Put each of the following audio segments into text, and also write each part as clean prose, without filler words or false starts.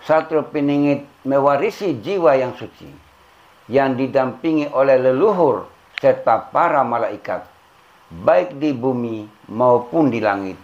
Satrio Piningit mewarisi jiwa yang suci, yang didampingi oleh leluhur serta para malaikat, baik di bumi maupun di langit.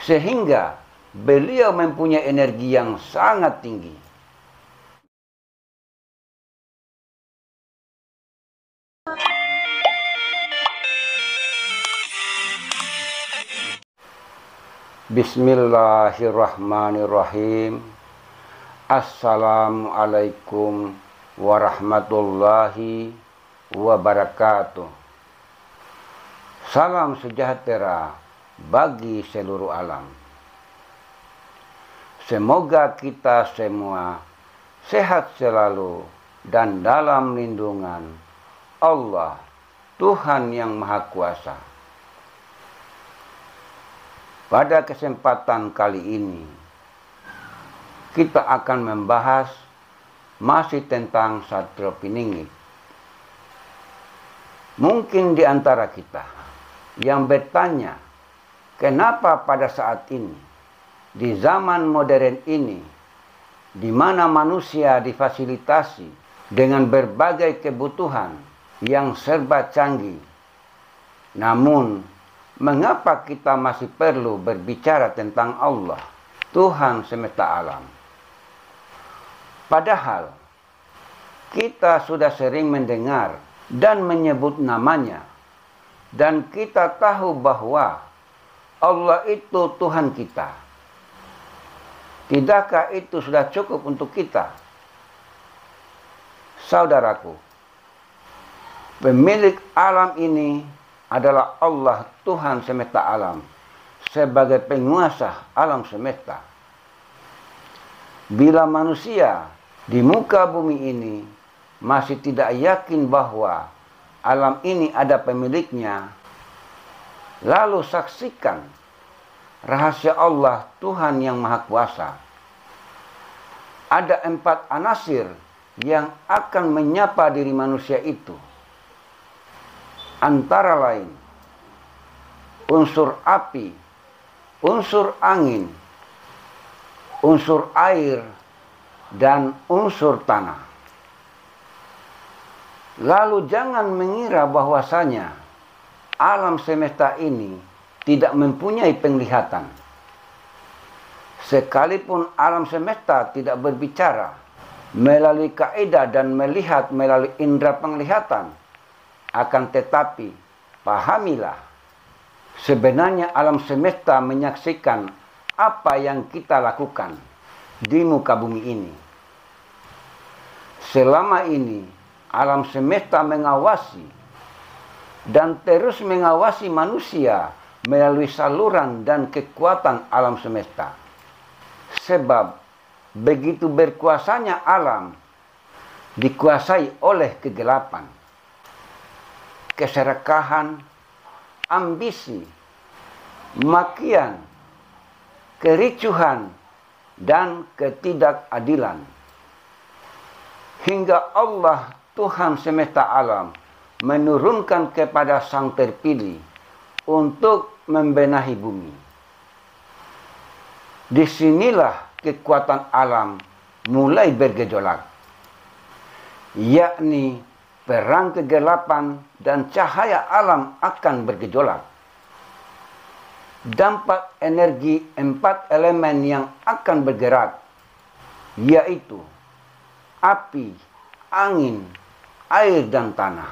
Sehingga beliau mempunyai energi yang sangat tinggi. Bismillahirrahmanirrahim. Assalamualaikum warahmatullahi wabarakatuh. Salam sejahtera bagi seluruh alam. Semoga kita semua sehat selalu dan dalam lindungan Allah, Tuhan yang Maha Kuasa. Pada kesempatan kali ini, kita akan membahas masih tentang Satrio Piningit. Mungkin di antara kita yang bertanya, kenapa pada saat ini, di zaman modern ini, di mana manusia difasilitasi dengan berbagai kebutuhan yang serba canggih, namun mengapa kita masih perlu berbicara tentang Allah, Tuhan semesta alam? Padahal kita sudah sering mendengar dan menyebut namanya, dan kita tahu bahwa Allah itu Tuhan kita. Tidakkah itu sudah cukup untuk kita? Saudaraku, pemilik alam ini adalah Allah, Tuhan semesta alam, sebagai penguasa alam semesta. Bila manusia di muka bumi ini masih tidak yakin bahwa alam ini ada pemiliknya, lalu saksikan rahasia Allah, Tuhan yang Maha Kuasa. Ada 4 anasir yang akan menyapa diri manusia itu. Antara lain unsur api, unsur angin, unsur air, dan unsur tanah. Lalu jangan mengira bahwasanya alam semesta ini tidak mempunyai penglihatan. Sekalipun alam semesta tidak berbicara melalui kaidah dan melihat melalui indera penglihatan, akan tetapi pahamilah, sebenarnya alam semesta menyaksikan apa yang kita lakukan di muka bumi ini. Selama ini alam semesta mengawasi dan terus mengawasi manusia melalui saluran dan kekuatan alam semesta. Sebab begitu berkuasanya alam dikuasai oleh kegelapan, keserakahan, ambisi, makian, kericuhan, dan ketidakadilan. Hingga Allah, Tuhan semesta alam, menurunkan kepada Sang Terpilih untuk membenahi bumi. Disinilah kekuatan alam mulai bergejolak, yakni perang kegelapan dan cahaya alam akan bergejolak. Dampak energi 4 elemen yang akan bergerak, yaitu api, angin, air, dan tanah.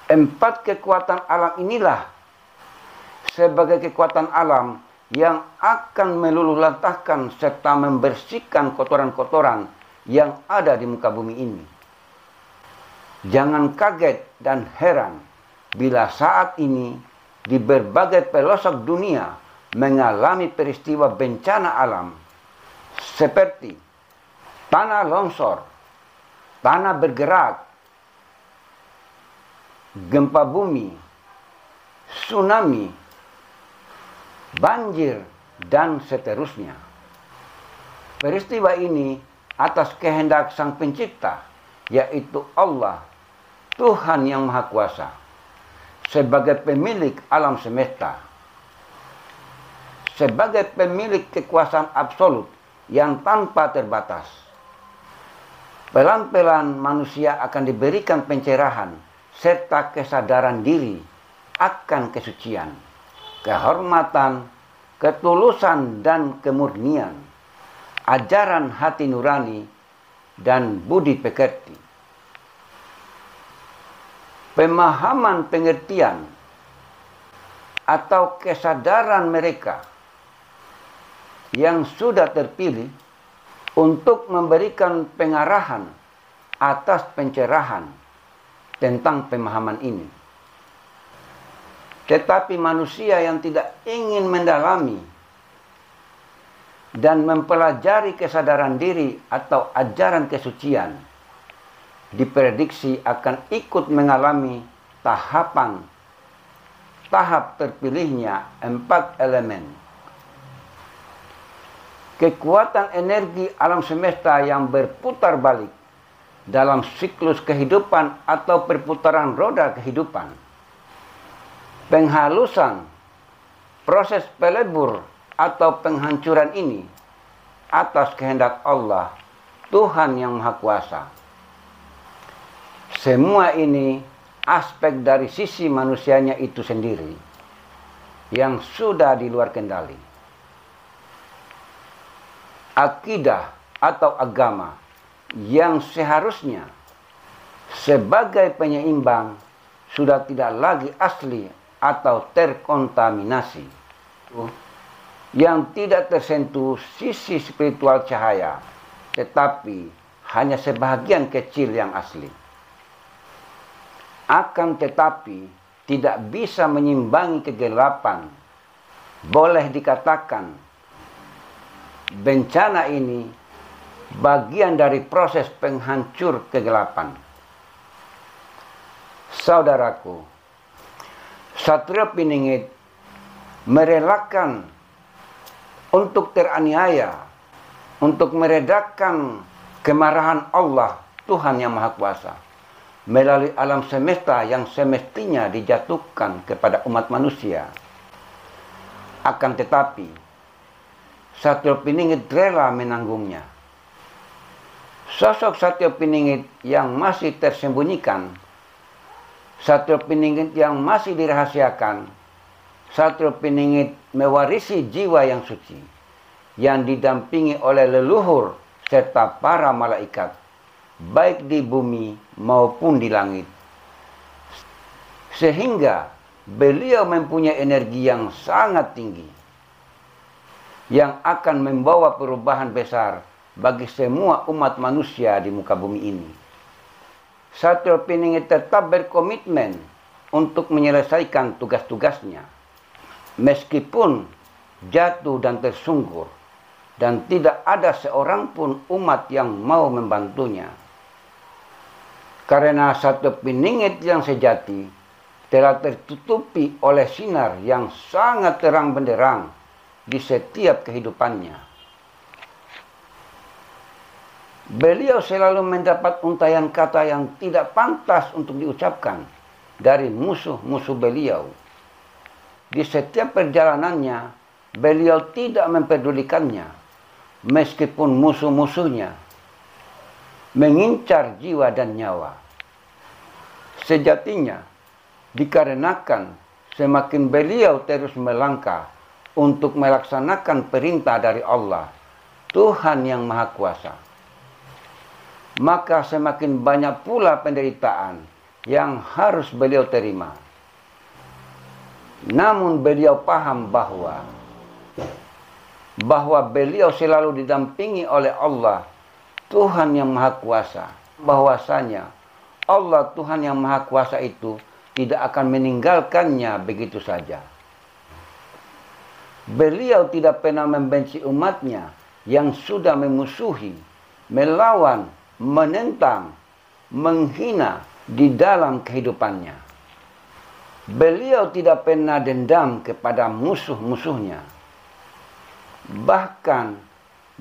4 kekuatan alam inilah sebagai kekuatan alam yang akan meluluhlantahkan serta membersihkan kotoran-kotoran yang ada di muka bumi ini. Jangan kaget dan heran bila saat ini di berbagai pelosok dunia mengalami peristiwa bencana alam seperti tanah longsor, tanah bergerak, gempa bumi, tsunami, banjir, dan seterusnya. Peristiwa ini atas kehendak Sang Pencipta, yaitu Allah, Tuhan yang Maha Kuasa, sebagai pemilik alam semesta. sebagai pemilik kekuasaan absolut yang tanpa terbatas. Pelan-pelan manusia akan diberikan pencerahan serta kesadaran diri akan kesucian, kehormatan, ketulusan dan kemurnian, ajaran hati nurani dan budi pekerti. Pemahaman pengertian atau kesadaran mereka yang sudah terpilih untuk memberikan pengarahan atas pencerahan tentang pemahaman ini. Tetapi manusia yang tidak ingin mendalami dan mempelajari kesadaran diri atau ajaran kesucian diprediksi akan ikut mengalami tahap terpilihnya 4 elemen. Kekuatan energi alam semesta yang berputar balik dalam siklus kehidupan atau perputaran roda kehidupan. Penghalusan proses pelebur atau penghancuran ini atas kehendak Allah, Tuhan yang Maha Kuasa. Semua ini aspek dari sisi manusianya itu sendiri yang sudah di luar kendali. Akidah atau agama yang seharusnya sebagai penyeimbang sudah tidak lagi asli atau terkontaminasi, yang tidak tersentuh sisi spiritual cahaya, tetapi hanya sebahagian kecil yang asli. Akan tetapi tidak bisa menyimbangi kegelapan. Boleh dikatakan bencana ini bagian dari proses penghancur kegelapan. Saudaraku, Satrio Piningit merelakan untuk teraniaya, untuk meredakan kemarahan Allah, Tuhan yang Maha Kuasa, melalui alam semesta yang semestinya dijatuhkan kepada umat manusia. Akan tetapi Satrio Piningit rela menanggungnya. Sosok Satrio Piningit yang masih tersembunyikan, Satrio Piningit yang masih dirahasiakan, Satrio Piningit mewarisi jiwa yang suci, yang didampingi oleh leluhur serta para malaikat, baik di bumi maupun di langit. Sehingga beliau mempunyai energi yang sangat tinggi, yang akan membawa perubahan besar bagi semua umat manusia di muka bumi ini. Satrio Piningit tetap berkomitmen untuk menyelesaikan tugas-tugasnya, meskipun jatuh dan tersungkur, dan tidak ada seorang pun umat yang mau membantunya. Karena Satrio Piningit yang sejati telah tertutupi oleh sinar yang sangat terang benderang di setiap kehidupannya. Beliau selalu mendapat untayan kata yang tidak pantas untuk diucapkan dari musuh-musuh beliau. Di setiap perjalanannya, beliau tidak mempedulikannya, meskipun musuh-musuhnya mengincar jiwa dan nyawa. Sejatinya, dikarenakan semakin beliau terus melangkah untuk melaksanakan perintah dari Allah, Tuhan yang Maha Kuasa, maka semakin banyak pula penderitaan yang harus beliau terima. Namun beliau paham bahwa beliau selalu didampingi oleh Allah, Tuhan yang Maha Kuasa, bahwasanya Allah Tuhan yang Maha Kuasa itu tidak akan meninggalkannya begitu saja. Beliau tidak pernah membenci umatnya yang sudah memusuhi, melawan, menentang, menghina di dalam kehidupannya. Beliau tidak pernah dendam kepada musuh-musuhnya. Bahkan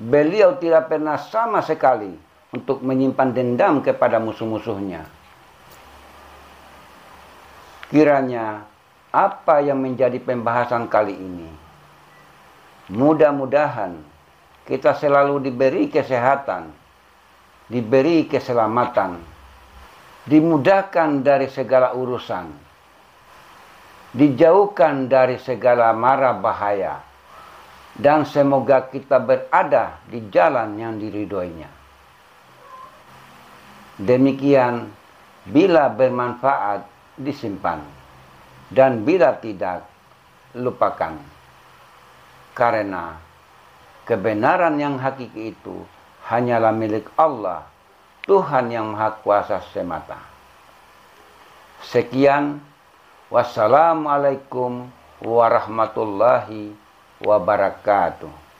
beliau tidak pernah sama sekali untuk menyimpan dendam kepada musuh-musuhnya. Kiranya apa yang menjadi pembahasan kali ini Mudah-mudahan kita selalu diberi kesehatan, diberi keselamatan, dimudahkan dari segala urusan, dijauhkan dari segala mara bahaya, dan semoga kita berada di jalan yang diridhoinya. Demikian, bila bermanfaat disimpan, dan bila tidak, lupakan. Karena kebenaran yang hakiki itu hanyalah milik Allah, Tuhan yang Maha Kuasa semata. Sekian, wassalamualaikum warahmatullahi wabarakatuh.